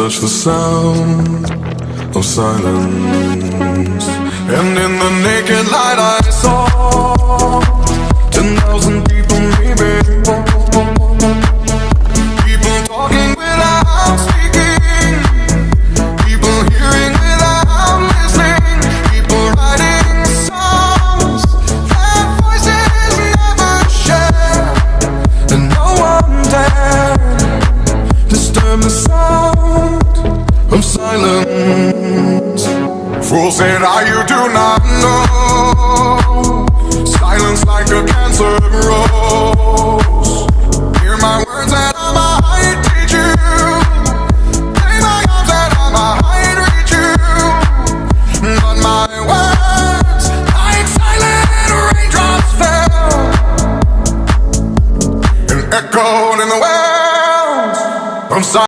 touch the sound of silence, and in the naked light I saw 10,000 people, maybe people talking without speaking, people hearing without listening, people writing songs that voices never share, and no one dared disturb the sound of silence. Fools said, you do not know. Silence like a cancer grows.